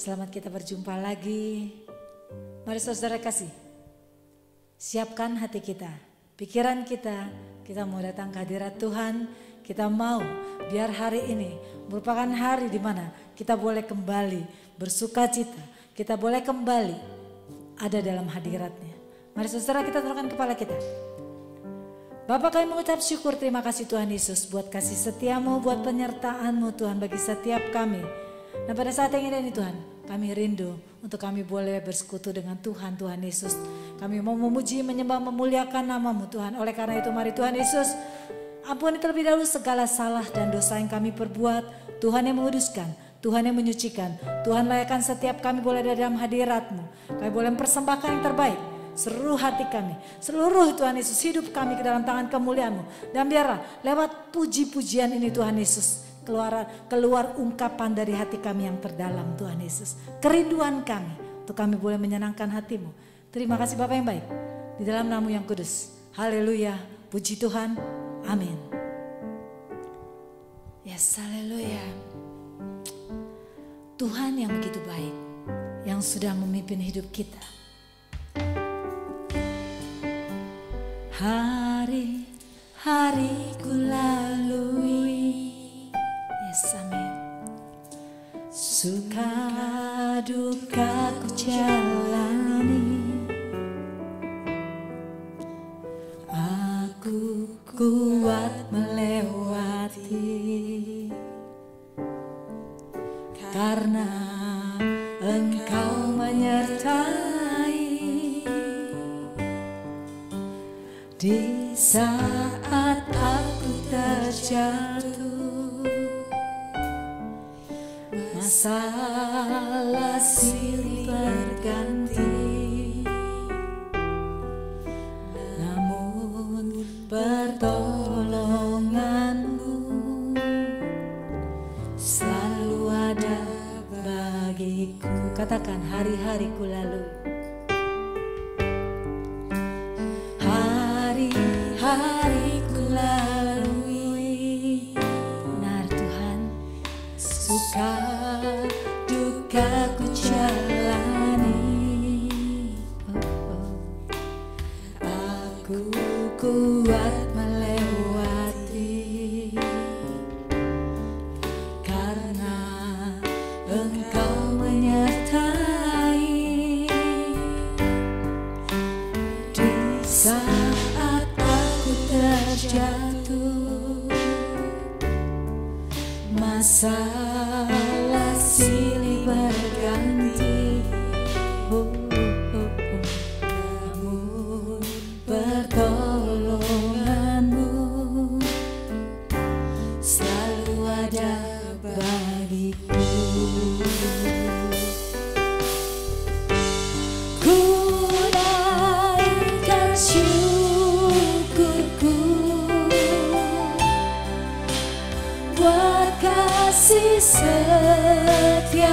Selamat kita berjumpa lagi. Mari saudara kasih, siapkan hati kita, pikiran kita. Kita mau datang ke hadirat Tuhan. Kita mau biar hari ini merupakan hari di mana kita boleh kembali bersuka cita. Kita boleh kembali ada dalam hadiratnya. Mari saudara kita tundukkan kepala kita. Bapa, kami mengucap syukur, terima kasih Tuhan Yesus buat kasih setiamu, buat penyertaan-Mu Tuhan bagi setiap kami. Dan pada saat yang ini Tuhan, kami rindu untuk kami boleh bersekutu dengan Tuhan, Tuhan Yesus. Kami mau memuji, menyembah, memuliakan nama-Mu Tuhan. Oleh karena itu mari Tuhan Yesus, ampuni terlebih dahulu segala salah dan dosa yang kami perbuat. Tuhan yang menguduskan, Tuhan yang menyucikan. Tuhan layakkan setiap kami boleh ada dalam hadirat-Mu. Kami boleh mempersembahkan yang terbaik. Seluruh hati kami, seluruh Tuhan Yesus, hidup kami ke dalam tangan kemuliaan-Mu. Dan biarlah lewat puji-pujian ini Tuhan Yesus, keluar ungkapan dari hati kami yang terdalam Tuhan Yesus. Kerinduan kami untuk kami boleh menyenangkan hati-Mu. Terima kasih Bapa yang baik, di dalam nama yang kudus. Haleluya, puji Tuhan, amin. Yes, haleluya. Tuhan yang begitu baik, yang sudah memimpin hidup kita. Hari-hari ku lalui, yes amin. Suka duka ku jalani, aku kuat melewati, karena Engkau menyertai. Di saat aku terjatuh, masalah silih berganti, namun pertolongan-Mu selalu ada bagiku. Katakan, hari-hari ku lalui. Hari ku lalui, benar Tuhan. Suka duka ku jalani, aku kuat melewati, karena Engkau menyertai. Di saat terjatuh, masalah silih berganti, namun pertolongan-Mu selalu ada bagiku. Ku naikkan buat kasih setia-Mu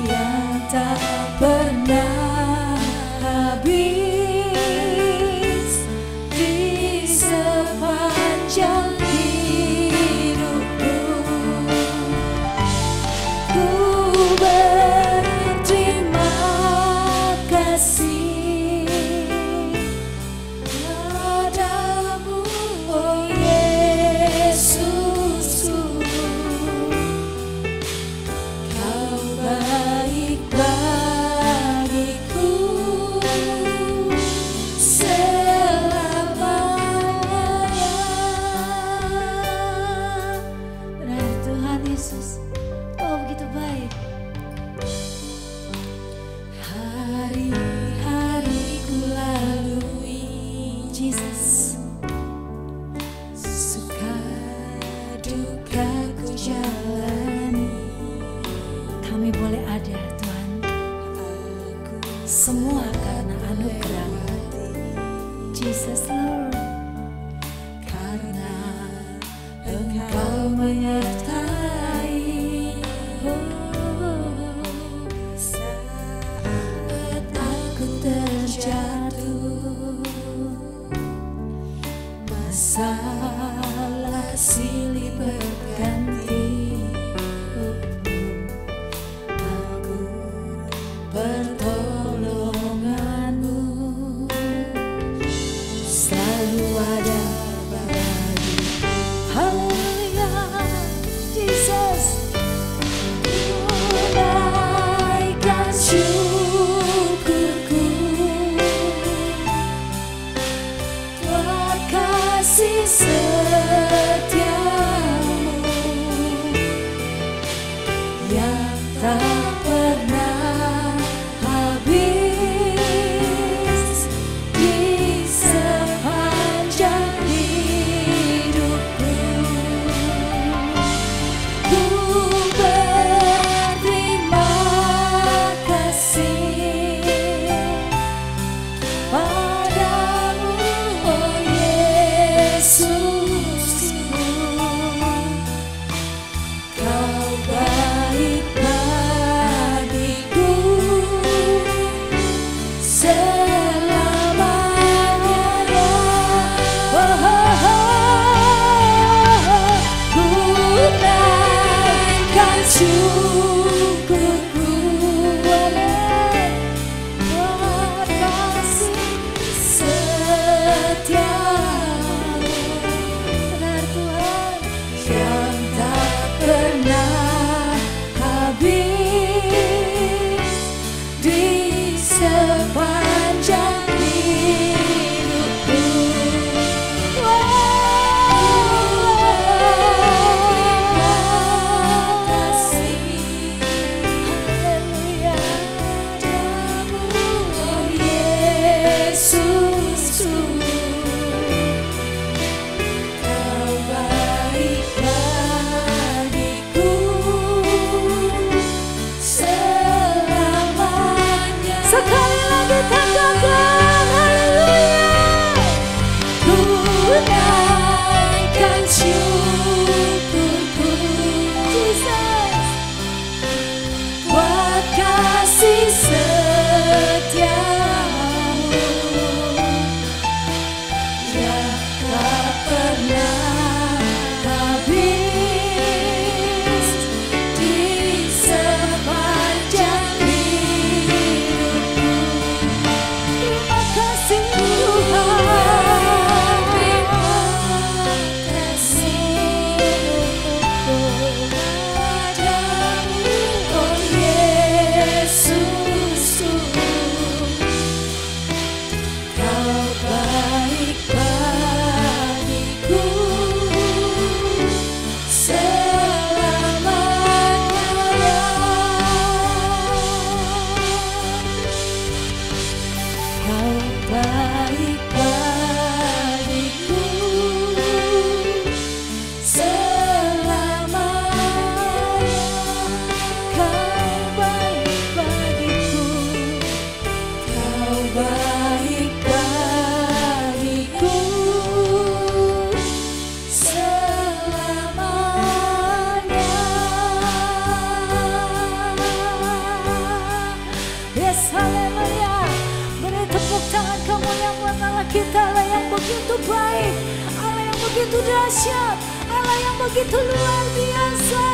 yang tak pernah habis di sepanjang hidupku. Ku berterima kasih semua karena anugerah Jesus Lord, karena Engkau menyertai. syukurku. Kasih setiamu, benar Tuhan, yang tak pernah habis di sepanjang hidupku. Haleluya, oh Yesusku, Kau baik bagiku selamanya. Sekali lagi katakan haleluya. Ku naikkan syukurku, Jesus, buat kasih setiamu yang tak pernah habis di sepanjang hidupku. Terima kasih Tuhan, terima kasih padamu, oh Yesusku, Kau baik bagiku selamanya. Kau baik bagiku selamanya. Kau baik bagiku, Kau baik bagiku selamanya. Yes, haleluya. Beri tepuk tangan kamu yang buat Allah kita, Allah yang begitu baik, Allah yang begitu dahsyat, Allah yang begitu luar biasa,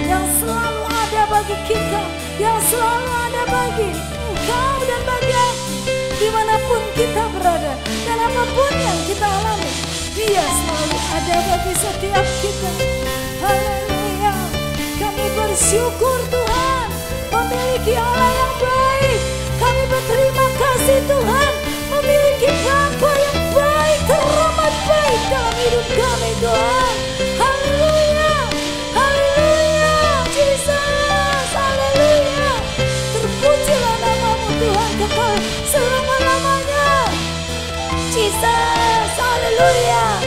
yang selalu ada bagi kita, yang selalu ada bagi engkau dan bagi aku, dimanapun kita berada dan apapun yang kita alami, Dia selalu ada bagi setiap kita. Haleluya. Kami bersyukur Tuhan memiliki Allah yang baik. Kami berterima kasih Tuhan memiliki Bapa yang baik, teramat baik dalam hidup kami Tuhan. Haleluya, haleluya, Jesus, haleluya. Terpujilah namamu Tuhan kekal selama-lamanya. Jesus, haleluya.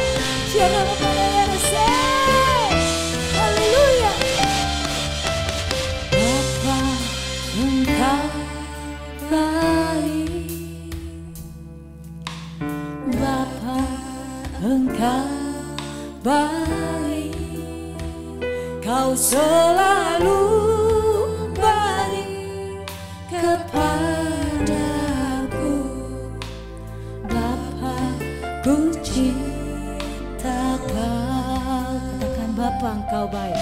Haleluya. Bapa, Engkau baik, Bapa, Engkau baik, Kau selalu baik kepadaku. Bapa, ku cinta Kau. Katakan Bapa, Engkau baik.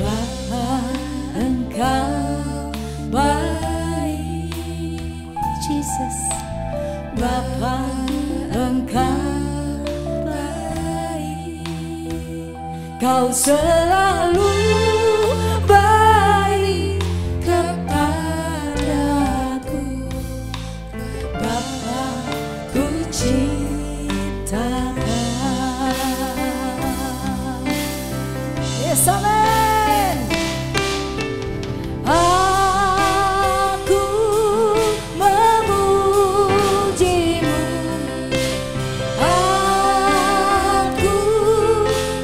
Bapa, Engkau baik, Jesus. Bapa, Engkau baik, Kau selalu baik kepadaku. Bapa, ku cinta Kau. Yes, amen. Aku memujimu, aku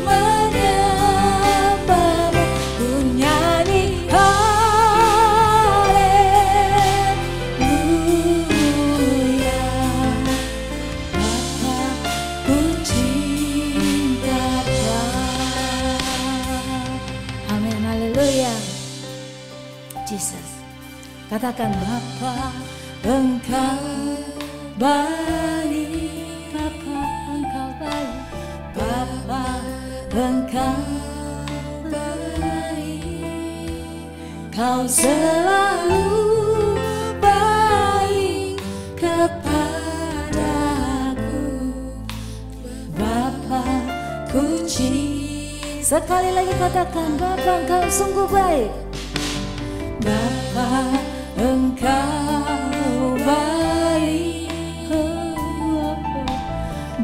menyembahmu, ku nyanyi haleluya. Bapa, ku cinta Kau. Amin, haleluya. Jesus, katakan Bapa, Engkau baik. Bapa, Engkau baik. Bapa, Engkau baik. Kau selalu baik kepadaku, Bapa ku cinta. Sekali lagi katakan, Bapa Engkau sungguh baik. Bapa Engkau baik,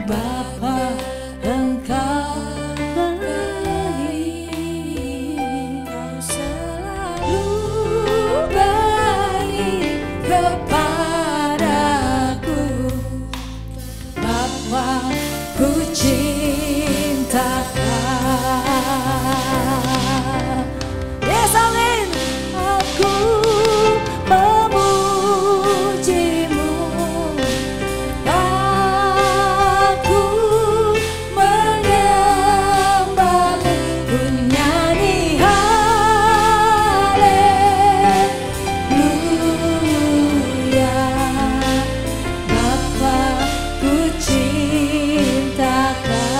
Bapa Engkau baik, Kau selalu baik kepadaku, Bapa ku cintakan. Yes, amin. Aku memujimu, aku menyembahmu, ku nyanyi haleluya. Bapa ku cintakan.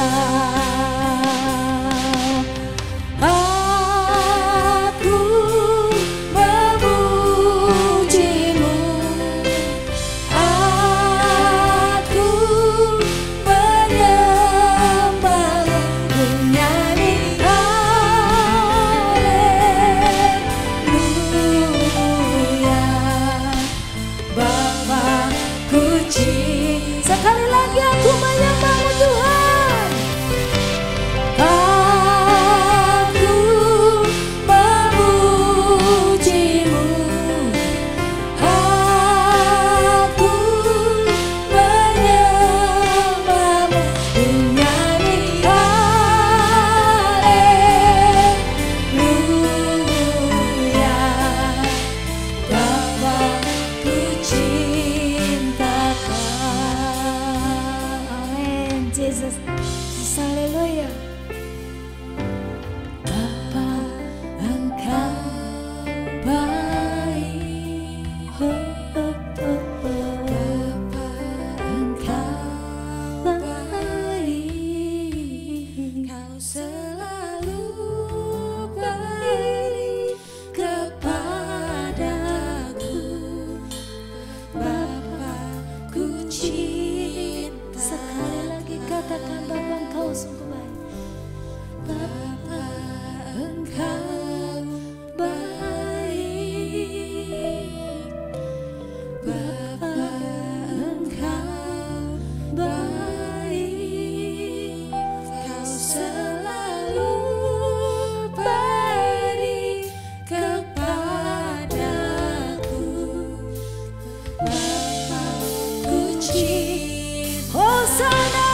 Aku memujimu, aku menyembahmu, ku nyanyi haleluya. Bapa ku cinta. Sekali lagi aku menyembahmu Tuhan. Aku memujimu, aku menyembahmu, ku nyanyi haleluya. Bapa ku cintakan. Amin. Jesus. Haleluya. Bapa Engkau baik, Bapa Engkau baik, Kau selalu baik kepadaku, Bapa ku cinta. Sekali lagi katakan, Bapa Engkau sungguh baik. Bapa Engkau baik, Bapa Engkau baik, Kau selalu baik kepadaku, Bapa ku cinta. Hosana.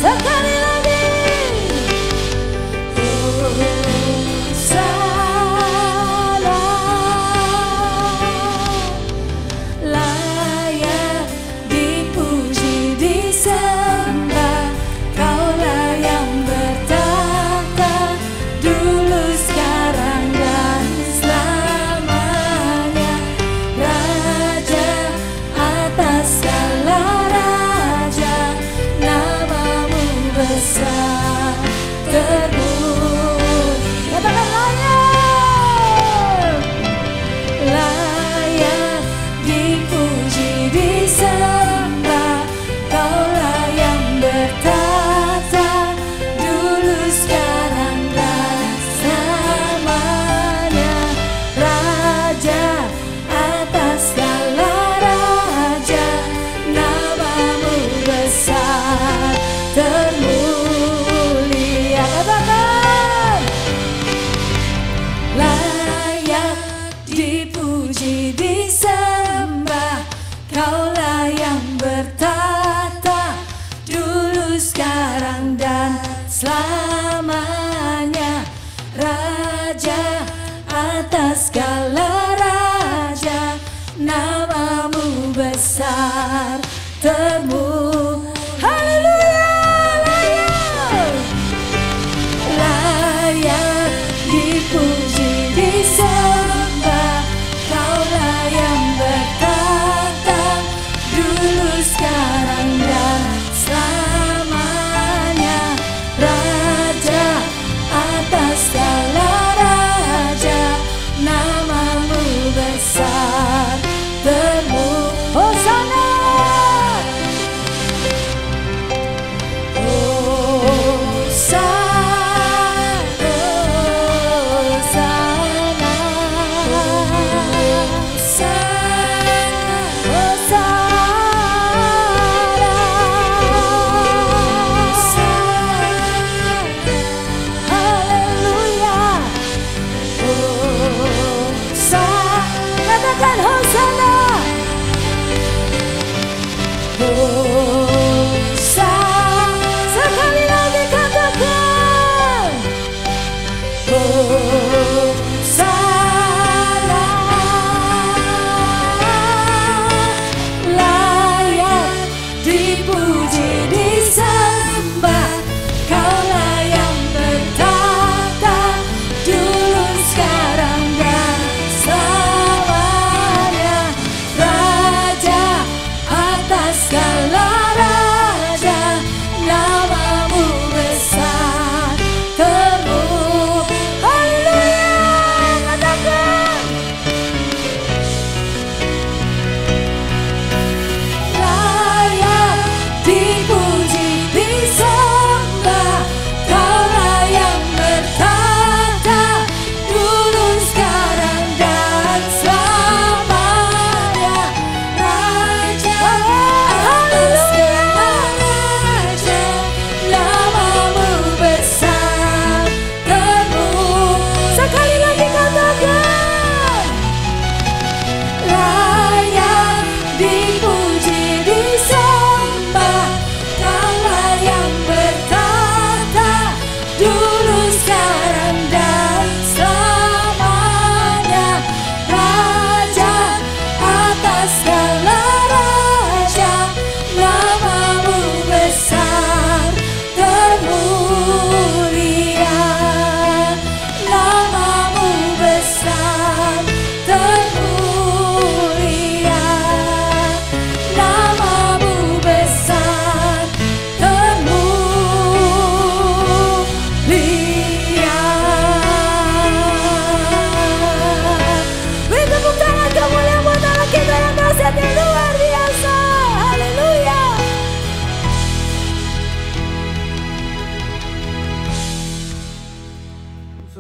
Sekali lagi. Hosana. Layak dipuji, disembah, Kaulah yang bertahta, dulu, sekarang, dan selamanya. Raja atas segala raja, namamu besar terpuji. Katakan layak, layak dipuji, disembah, Kaulah yang bertahta, dulu, sekarang, dan selamanya. Raja atas segala raja, namamu besar termulia. Katakan, layak dipuji, disembah, Kaulah yang bertahta, dulu, sekarang, dan selamanya.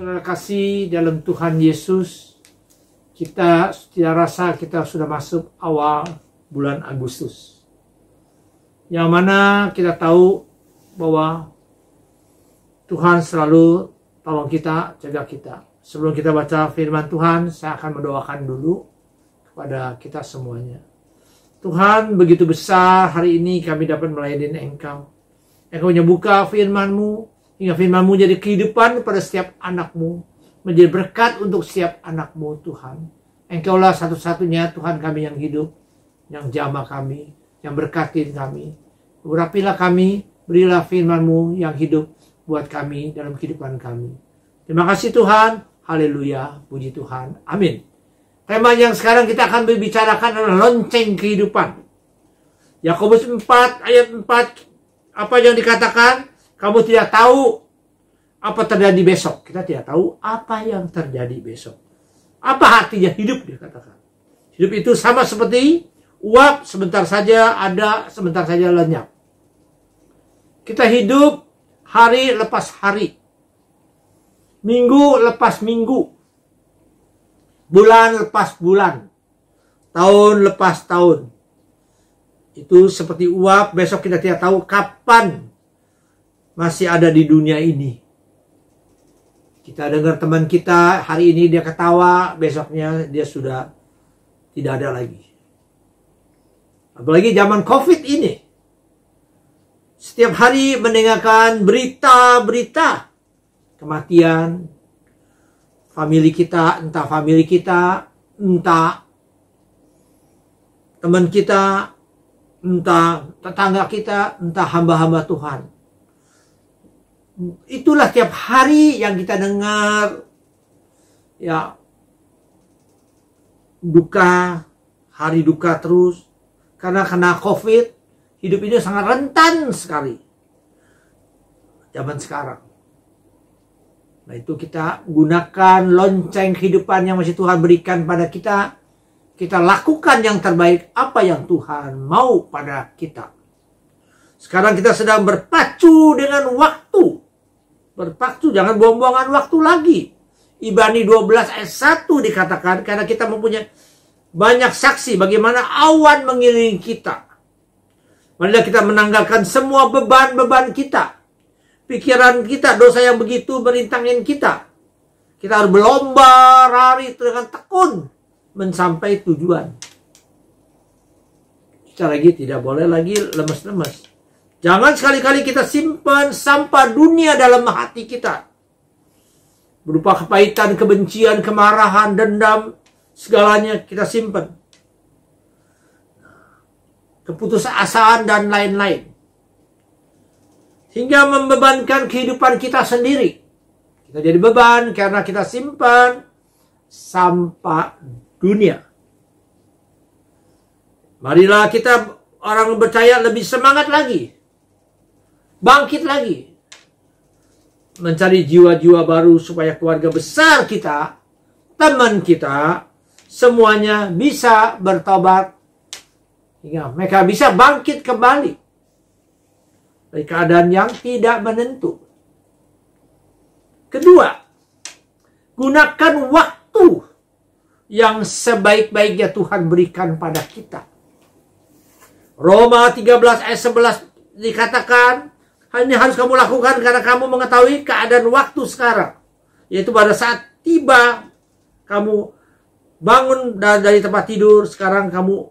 Saudara kasih dalam Tuhan Yesus, kita tidak rasa kita sudah masuk awal bulan Agustus. Yang mana kita tahu bahwa Tuhan selalu tolong kita, jaga kita. Sebelum kita baca firman Tuhan, saya akan mendoakan dulu kepada kita semuanya. Tuhan, begitu besar hari ini kami dapat melayani Engkau. Engkau membuka firman-Mu, hingga firman-Mu jadi kehidupan pada setiap anak-Mu, menjadi berkat untuk setiap anak-Mu Tuhan. Engkaulah satu-satunya Tuhan kami yang hidup, yang jamah kami, yang berkatin kami. Urapilah kami, berilah firman-Mu yang hidup buat kami dalam kehidupan kami. Terima kasih Tuhan, haleluya, puji Tuhan, amin. Tema yang sekarang kita akan berbicarakan adalah lonceng kehidupan. Yakobus 4 ayat 4, apa yang dikatakan? Kamu tidak tahu apa terjadi besok. Kita tidak tahu apa yang terjadi besok. Apa artinya hidup, dikatakan. Hidup itu sama seperti uap, sebentar saja ada, sebentar saja lenyap. Kita hidup hari lepas hari. Minggu lepas minggu. Bulan lepas bulan. Tahun lepas tahun. Itu seperti uap, besok kita tidak tahu kapan masih ada di dunia ini. Kita dengar teman kita, hari ini dia ketawa, besoknya dia sudah tidak ada lagi. Apalagi zaman COVID ini. Setiap hari mendengarkan berita-berita kematian famili kita, entah famili kita, entah teman kita, entah tetangga kita, entah hamba-hamba Tuhan. Itulah tiap hari yang kita dengar, ya, duka, hari duka terus. Karena kena COVID, hidup ini sangat rentan sekali. Zaman sekarang. Nah itu kita gunakan lonceng kehidupan yang masih Tuhan berikan pada kita. Kita lakukan yang terbaik apa yang Tuhan mau pada kita. Sekarang kita sedang berpacu dengan waktu. Berpacu, jangan buang-buangan waktu lagi. Ibrani 12 ayat 1 dikatakan, karena kita mempunyai banyak saksi bagaimana awan mengelilingi kita. Marilah kita menanggalkan semua beban-beban kita. Pikiran kita, dosa yang begitu merintangin kita. Kita harus berlomba lari dengan tekun mencapai tujuan. Kita lagi tidak boleh lagi lemes-lemes. Jangan sekali-kali kita simpan sampah dunia dalam hati kita. Berupa kepahitan, kebencian, kemarahan, dendam, segalanya kita simpan. Keputusasaan dan lain-lain. Hingga membebankan kehidupan kita sendiri. Kita jadi beban karena kita simpan sampah dunia. Marilah kita orang percaya lebih semangat lagi. Bangkit lagi. Mencari jiwa-jiwa baru supaya keluarga besar kita, teman kita, semuanya bisa bertobat. Hingga mereka bisa bangkit kembali. Dari keadaan yang tidak menentu. Kedua, gunakan waktu yang sebaik-baiknya Tuhan berikan pada kita. Roma 13 ayat 11 dikatakan, ini harus kamu lakukan karena kamu mengetahui keadaan waktu sekarang. Yaitu pada saat tiba kamu bangun dari tempat tidur, sekarang kamu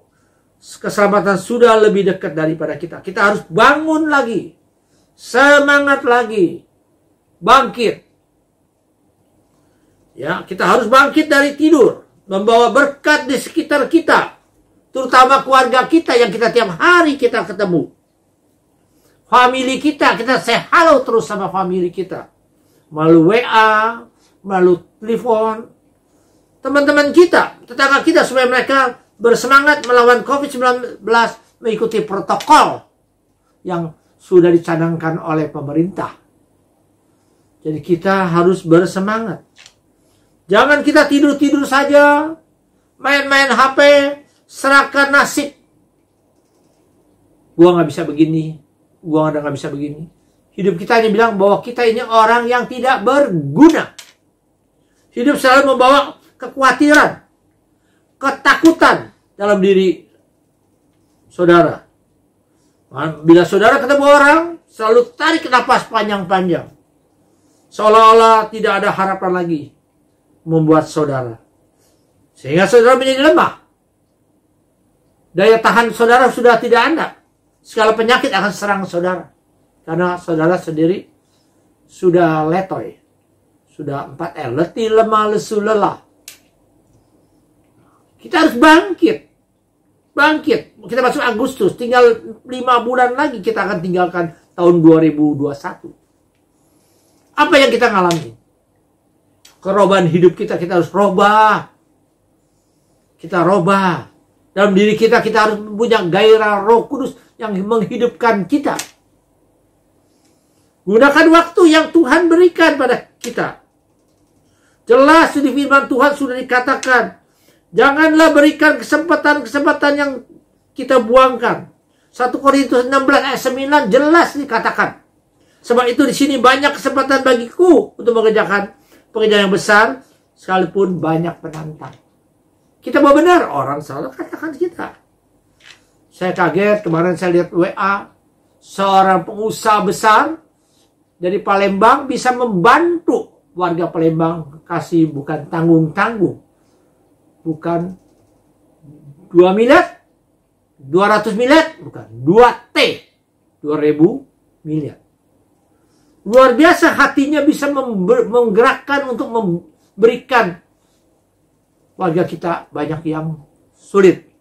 keselamatan sudah lebih dekat daripada kita. Kita harus bangun lagi. Semangat lagi. Bangkit. Ya, kita harus bangkit dari tidur. Membawa berkat di sekitar kita. Terutama keluarga kita yang kita tiap hari kita ketemu. Famili kita say halo terus sama famili kita. Melalui WA, melalui telepon. Teman-teman kita, tetangga kita supaya mereka bersemangat melawan COVID-19 mengikuti protokol yang sudah dicanangkan oleh pemerintah. Jadi kita harus bersemangat. Jangan kita tidur-tidur saja, main-main HP, serahkan nasib. Gua nggak bisa begini, gua nggak bisa begini. Hidup kita ini bilang bahwa kita ini orang yang tidak berguna. Hidup selalu membawa kekhawatiran, ketakutan dalam diri saudara. Bila saudara ketemu orang, selalu tarik nafas panjang-panjang. Seolah-olah tidak ada harapan lagi membuat saudara. Sehingga saudara menjadi lemah. Daya tahan saudara sudah tidak ada. Segala penyakit akan serang saudara. Karena saudara sendiri sudah letoy. Sudah 4L. Letih, lemah, lesu, lelah. Kita harus bangkit. Bangkit. Kita masuk Agustus. Tinggal 5 bulan lagi kita akan tinggalkan tahun 2021. Apa yang kita ngalami? Kerobahan hidup kita harus robah. Kita robah. Dalam diri kita harus punya gairah Roh Kudus yang menghidupkan kita. Gunakan waktu yang Tuhan berikan pada kita. Jelas di firman Tuhan sudah dikatakan, janganlah berikan kesempatan-kesempatan yang kita buangkan. 1 Korintus 16 ayat 9 jelas dikatakan. Sebab itu di sini banyak kesempatan bagiku untuk mengerjakan pekerjaan yang besar, sekalipun banyak penantang. Kita mau benar, orang salah katakan kita. Saya kaget kemarin saya lihat WA, seorang pengusaha besar dari Palembang bisa membantu warga Palembang kasih bukan tanggung-tanggung. Bukan 2 miliar, 200 miliar, bukan 2T, 2000 miliar. Luar biasa hatinya bisa menggerakkan untuk memberikan warga kita banyak yang sulit.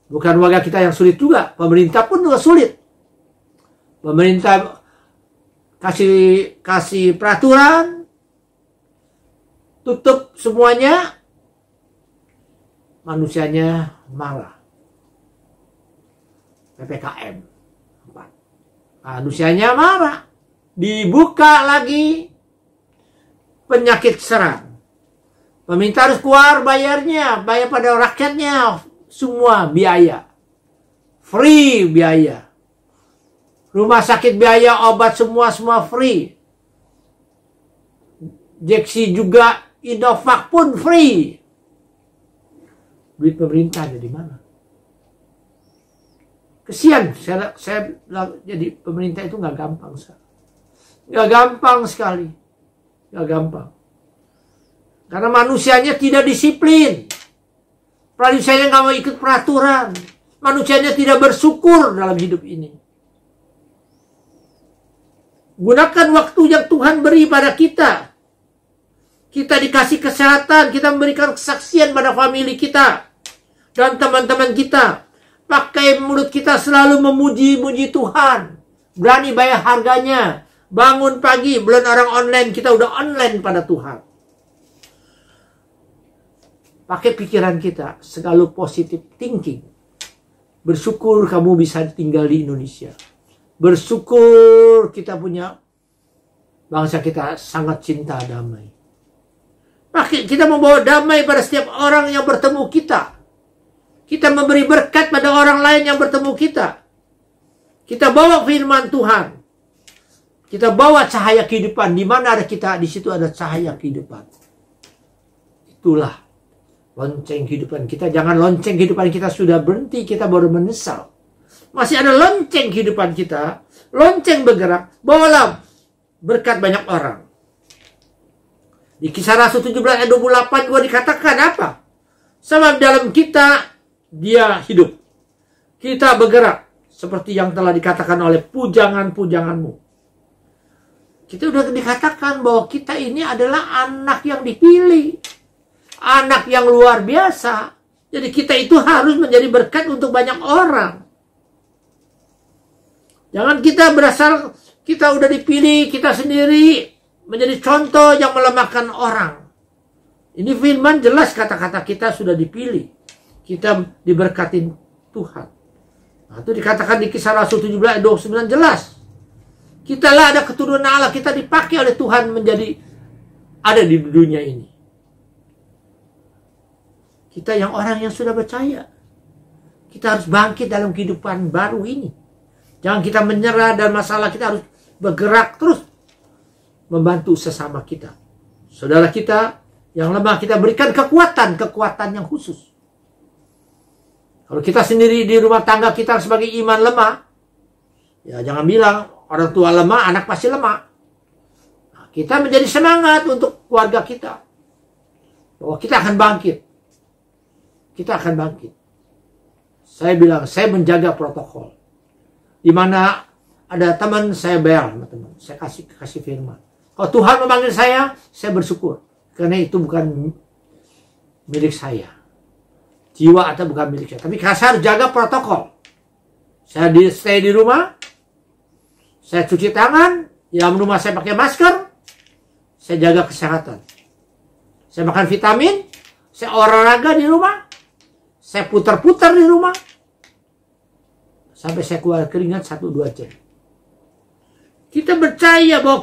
Bukan warga kita yang sulit juga, pemerintah pun juga sulit. Pemerintah kasih peraturan, tutup semuanya, manusianya marah. PPKM. Manusianya marah. Dibuka lagi, penyakit serang. Pemerintah harus keluar bayarnya, bayar pada rakyatnya, semua biaya. Free biaya. Rumah sakit biaya, obat semua free. Injeksi juga, Indovac pun free. Duit pemerintah ada di mana? Kesian, saya jadi pemerintah itu nggak gampang. Nggak gampang sekali. Nggak gampang. Karena manusianya tidak disiplin. Manusianya nggak mau ikut peraturan. Manusianya tidak bersyukur dalam hidup ini. Gunakan waktu yang Tuhan beri pada kita. Kita dikasih kesehatan. Kita memberikan kesaksian pada famili kita. Dan teman-teman kita. Pakai mulut kita selalu memuji-muji Tuhan. Berani bayar harganya. Bangun pagi, belum orang online, kita udah online pada Tuhan. Pakai pikiran kita, selalu positive thinking. Bersyukur kamu bisa tinggal di Indonesia. Bersyukur kita punya bangsa kita sangat cinta damai. Pakai kita membawa damai pada setiap orang yang bertemu kita. Kita memberi berkat pada orang lain yang bertemu kita. Kita bawa firman Tuhan. Kita bawa cahaya kehidupan. Di mana ada kita, di situ ada cahaya kehidupan. Itulah lonceng kehidupan kita. Jangan lonceng kehidupan kita sudah berhenti, kita baru menyesal. Masih ada lonceng kehidupan kita. Lonceng bergerak. Bawalah berkat banyak orang. Di Kisah Rasul 17 ayat 28 juga dikatakan apa? Sebab dalam kita dia hidup. Kita bergerak. Seperti yang telah dikatakan oleh pujangan-pujanganmu. Kita udah dikatakan bahwa kita ini adalah anak yang dipilih. Anak yang luar biasa. Jadi kita itu harus menjadi berkat untuk banyak orang. Jangan kita berasal, kita udah dipilih, kita sendiri menjadi contoh yang melemahkan orang. Ini firman jelas kata-kata kita sudah dipilih. Kita diberkatin Tuhan. Nah, itu dikatakan di Kisah Rasul 17 ayat 29 jelas. Kita lah ada keturunan Allah, kita dipakai oleh Tuhan menjadi ada di dunia ini. Kita yang orang yang sudah percaya. Kita harus bangkit dalam kehidupan baru ini. Jangan kita menyerah dan masalah, kita harus bergerak terus membantu sesama kita. Saudara kita Yang lemah kita berikan kekuatan yang khusus. Kalau kita sendiri di rumah tangga kita sebagai iman lemah, ya jangan bilang orang tua lemah, anak pasti lemah. Nah, kita menjadi semangat untuk keluarga kita. Bahwa kita akan bangkit. Kita akan bangkit. Saya bilang, saya menjaga protokol. Di mana ada teman saya bayar sama teman. Saya kasih firman. Kalau Tuhan memanggil saya bersyukur. Karena itu bukan milik saya. Jiwa atau bukan milik saya. Tapi saya harus jaga protokol. Saya stay di rumah. Saya cuci tangan. Di dalam rumah saya pakai masker. Saya jaga kesehatan. Saya makan vitamin. Saya olahraga di rumah. Saya putar-putar di rumah. Sampai saya keluar keringat 1-2 jam. Kita percaya bahwa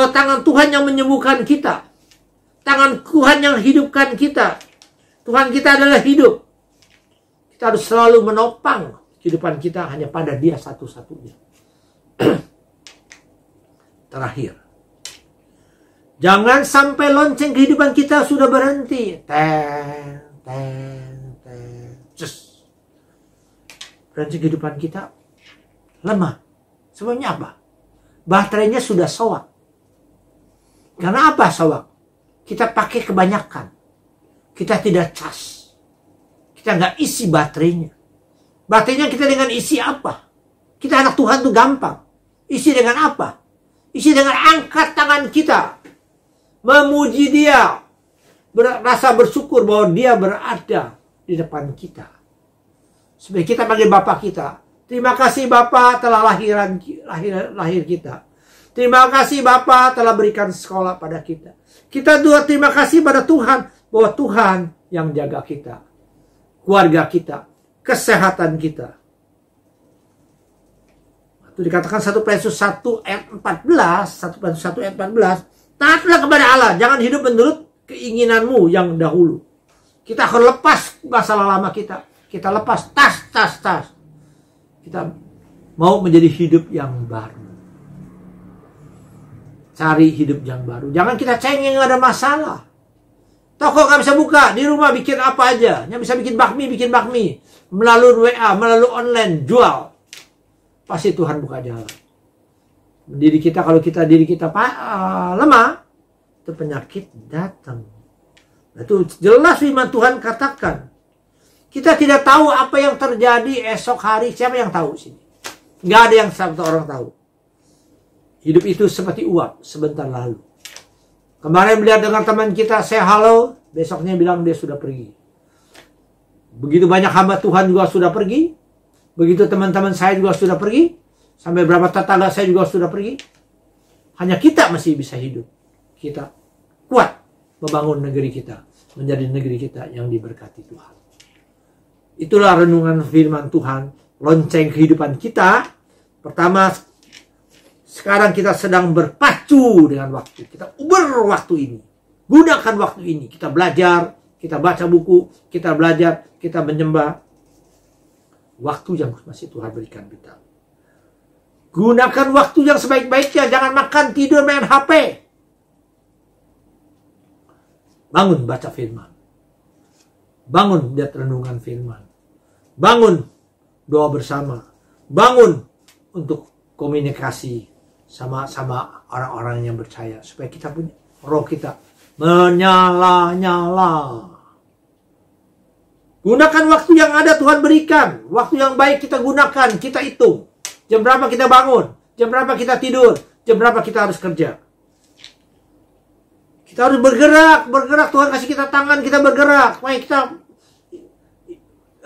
tangan Tuhan yang menyembuhkan kita. Tangan Tuhan yang hidupkan kita. Tuhan kita adalah hidup. Kita harus selalu menopang kehidupan kita hanya pada Dia satu-satunya. Terakhir. Jangan sampai lonceng kehidupan kita sudah berhenti. Lonceng kehidupan kita lemah. Sebabnya apa? Baterainya sudah soak. Karena apa soak? Kita pakai kebanyakan. Kita tidak cas. Kita nggak isi baterainya. Baterainya kita dengan isi apa? Kita anak Tuhan tuh gampang. Isi dengan apa? Isi dengan angkat tangan kita. Memuji Dia. Rasa bersyukur bahwa Dia berada di depan kita. Supaya kita panggil Bapa kita. Terima kasih Bapa telah lahir kita. Terima kasih Bapa telah berikan sekolah pada kita. Kita juga terima kasih pada Tuhan bahwa Tuhan yang jaga kita, keluarga kita, kesehatan kita. Itu dikatakan 1 Petrus 1 ayat 14, 1 Petrus 1 ayat 14, taatlah kepada Allah, jangan hidup menurut keinginanmu yang dahulu. Kita akan lepas masalah lama kita. Kita lepas tas. Kita mau menjadi hidup yang baru. Cari hidup yang baru. Jangan kita cengeng ada masalah. Toko nggak bisa buka. Di rumah bikin apa aja. Yang bisa bikin bakmi. Melalui WA, melalui online, jual. Pasti Tuhan buka jalan. Kalau diri kita lemah, itu penyakit datang. Nah, itu jelas firman Tuhan katakan. Kita tidak tahu apa yang terjadi esok hari. Siapa yang tahu sini? Nggak ada yang satu orang tahu. Hidup itu seperti uap sebentar lalu. Kemarin melihat dengan teman kita, saya halo, besoknya bilang dia sudah pergi. Begitu banyak hamba Tuhan juga sudah pergi. Begitu teman-teman saya juga sudah pergi. Sampai berapa tetangga saya juga sudah pergi. Hanya kita masih bisa hidup. Kita kuat membangun negeri kita. Menjadi negeri kita yang diberkati Tuhan. Itulah renungan firman Tuhan. Lonceng kehidupan kita. Pertama, sekarang kita sedang berpacu dengan waktu. Kita uber waktu ini. Gunakan waktu ini. Kita belajar, kita baca buku, kita belajar, kita menyembah. Waktu yang masih Tuhan berikan kita. Gunakan waktu yang sebaik-baiknya. Jangan makan, tidur, main HP. Bangun baca firman. Bangun lihat renungan firman. Bangun doa bersama. Bangun untuk komunikasi sama orang-orang yang percaya. Supaya kita punya roh kita menyala-nyala. Gunakan waktu yang ada Tuhan berikan. Waktu yang baik kita gunakan. Kita hitung. Jam berapa kita bangun. Jam berapa kita tidur. Jam berapa kita harus kerja. Kita harus bergerak. Tuhan kasih kita tangan, kita bergerak. Supaya kita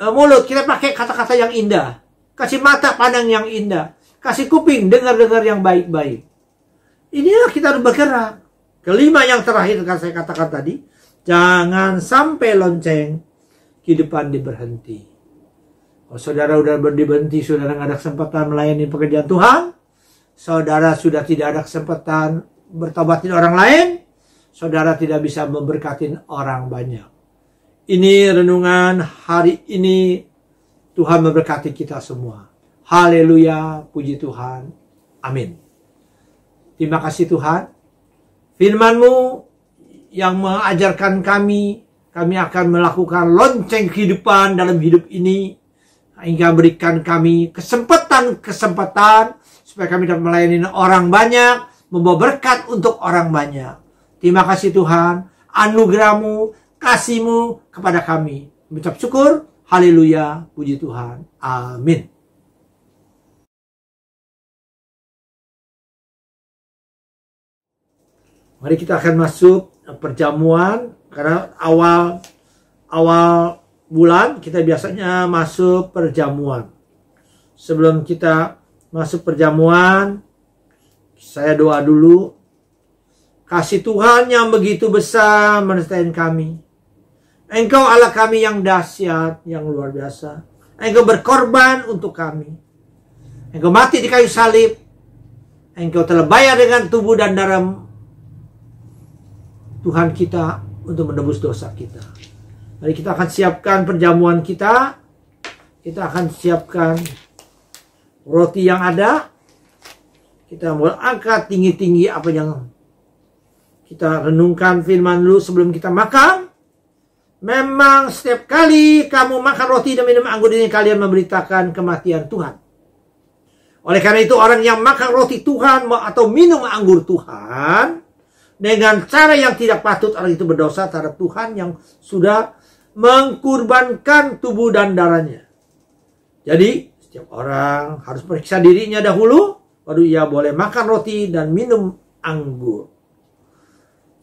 mulut, kita pakai kata-kata yang indah. Kasih mata pandang yang indah. Kasih kuping, dengar-dengar yang baik-baik. Inilah kita harus bergerak. Kelima yang terakhir yang saya katakan tadi. Jangan sampai lonceng kehidupan berhenti. Kalau saudara sudah berhenti, saudara nggak ada kesempatan melayani pekerjaan Tuhan. Saudara sudah tidak ada kesempatan bertobatin orang lain. Saudara tidak bisa memberkatin orang banyak. Ini renungan hari ini. Tuhan memberkati kita semua. Haleluya, puji Tuhan. Amin. Terima kasih Tuhan. Firman-Mu yang mengajarkan kami akan melakukan lonceng kehidupan dalam hidup ini, hingga berikan kami kesempatan supaya kami dapat melayani orang banyak, membawa berkat untuk orang banyak. Terima kasih Tuhan, anugerah-Mu, kasih-Mu kepada kami. Mengucap syukur, haleluya, puji Tuhan, amin. Mari kita akan masuk perjamuan, karena awal bulan kita biasanya masuk perjamuan. Sebelum kita masuk perjamuan, saya doa dulu. Kasih Tuhan yang begitu besar menyertai kami. Engkau Allah kami yang dahsyat, yang luar biasa. Engkau berkorban untuk kami. Engkau mati di kayu salib. Engkau telah bayar dengan tubuh dan darah Tuhan kita untuk menebus dosa kita. Mari kita akan siapkan perjamuan kita. Kita akan siapkan roti yang ada. Kita mau angkat tinggi-tinggi apa yang kita renungkan firman dulu sebelum kita makan. Memang setiap kali kamu makan roti dan minum anggur ini, kalian memberitakan kematian Tuhan. Oleh karena itu, orang yang makan roti Tuhan atau minum anggur Tuhan dengan cara yang tidak patut, orang itu berdosa terhadap Tuhan yang sudah mengkurbankan tubuh dan darahnya. Jadi setiap orang harus periksa dirinya dahulu, baru ia boleh makan roti dan minum anggur.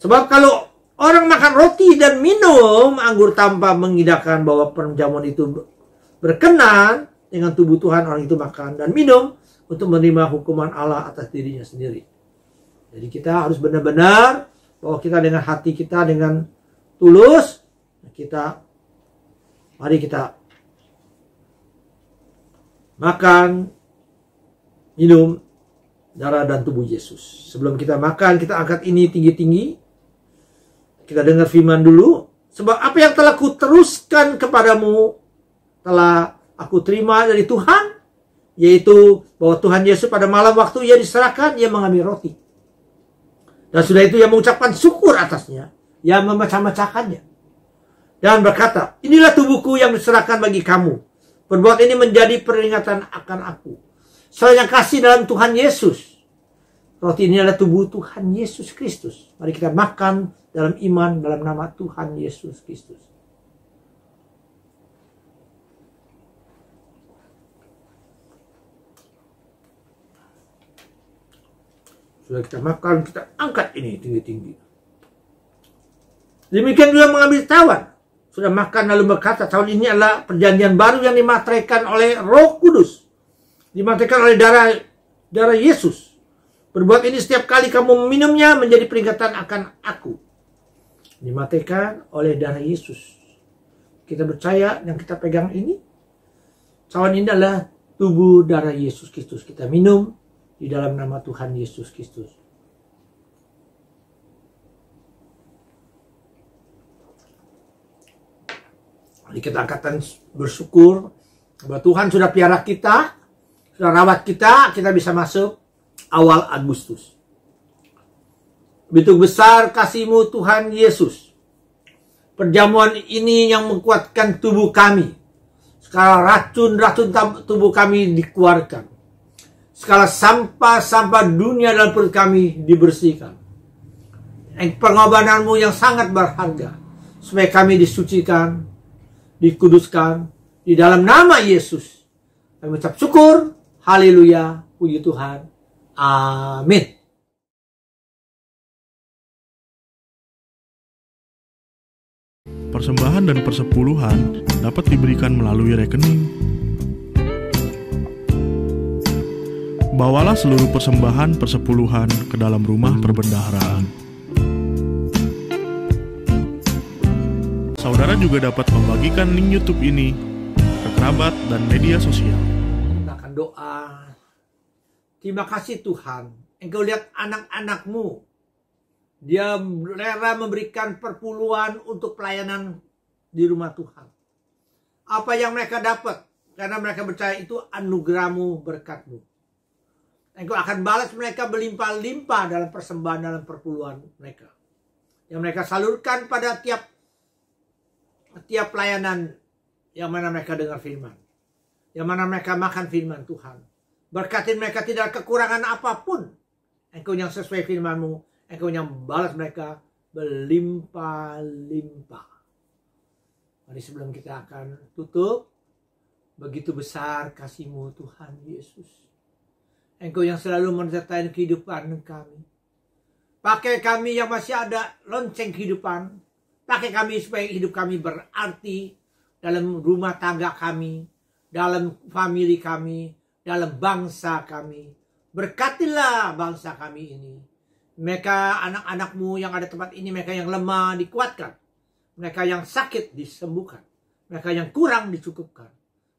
Sebab kalau orang makan roti dan minum anggur tanpa mengidahkan bahwa perjamuan itu berkenan dengan tubuh Tuhan, orang itu makan dan minum untuk menerima hukuman Allah atas dirinya sendiri. Jadi kita harus benar-benar bahwa kita dengan hati kita dengan tulus, mari kita makan, minum darah dan tubuh Yesus. Sebelum kita makan, kita angkat ini tinggi-tinggi. Kita dengar firman dulu. Sebab apa yang telah kuteruskan kepadamu telah aku terima dari Tuhan, yaitu bahwa Tuhan Yesus pada malam waktu ia diserahkan, ia mengambil roti. Dan sudah itu ia mengucapkan syukur atasnya. Ia memecah-mecahkannya. Dan berkata, inilah tubuhku yang diserahkan bagi kamu. Perbuat ini menjadi peringatan akan aku. Saling kasih dalam Tuhan Yesus. Roti ini adalah tubuh Tuhan Yesus Kristus. Mari kita makan dalam iman dalam nama Tuhan Yesus Kristus. Sudah kita makan, kita angkat ini tinggi-tinggi. Demikian juga mengambil tawan. Sudah makan lalu berkata, tawan ini adalah perjanjian baru yang dimateraikan oleh Roh Kudus. Dimateraikan oleh darah Yesus. Berbuat ini setiap kali kamu meminumnya menjadi peringatan akan aku. Dimateraikan oleh darah Yesus. Kita percaya yang kita pegang ini, tawan ini adalah tubuh darah Yesus Kristus. Kita minum di dalam nama Tuhan Yesus Kristus. Mari kita angkatan bersyukur bahwa Tuhan sudah piara kita, sudah rawat kita bisa masuk awal Agustus. Begitu besar kasih-Mu Tuhan Yesus. Perjamuan ini yang menguatkan tubuh kami. Sekarang racun-racun tubuh kami dikeluarkan. Segala sampah-sampah dunia dalam perut kami dibersihkan. Pengorbanan-Mu yang sangat berharga. Supaya kami disucikan, dikuduskan. Di dalam nama Yesus. Kami ucap syukur. Haleluya. Puji Tuhan. Amin. Persembahan dan persepuluhan dapat diberikan melalui rekening. Bawalah seluruh persembahan persepuluhan ke dalam rumah perbendaharaan. Saudara juga dapat membagikan link YouTube ini ke kerabat dan media sosial. Kita akan doa. Terima kasih Tuhan. Engkau lihat anak-anak-Mu. Dia rela memberikan perpuluhan untuk pelayanan di rumah Tuhan. Apa yang mereka dapat? Karena mereka percaya itu anugerah-Mu, berkat-Mu. Engkau akan balas mereka berlimpah-limpah dalam persembahan, dalam perpuluhan mereka. yang mereka salurkan pada tiap pelayanan, yang mana mereka dengar firman, yang mana mereka makan firman Tuhan. Berkati mereka tidak kekurangan apapun. Engkau yang sesuai firman-Mu, Engkau yang balas mereka berlimpah-limpah. Mari sebelum kita akan tutup, begitu besar kasih-Mu Tuhan Yesus. Engkau yang selalu menyertai kehidupan kami. Pakai kami yang masih ada lonceng kehidupan. Pakai kami supaya hidup kami berarti dalam rumah tangga kami, dalam famili kami, dalam bangsa kami. Berkatilah bangsa kami ini. Mereka anak-anak-Mu yang ada tempat ini, mereka yang lemah dikuatkan. Mereka yang sakit disembuhkan. Mereka yang kurang dicukupkan.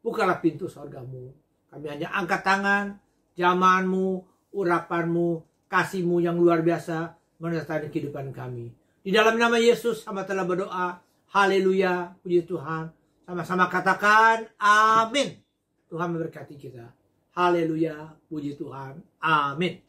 Bukalah pintu surga-Mu. Kami hanya angkat tangan, jamahan-Mu, urapan-Mu, kasih-Mu yang luar biasa menyertai kehidupan kami. Di dalam nama Yesus, hamba telah berdoa. Haleluya, puji Tuhan. Sama-sama katakan amin. Tuhan memberkati kita. Haleluya, puji Tuhan. Amin.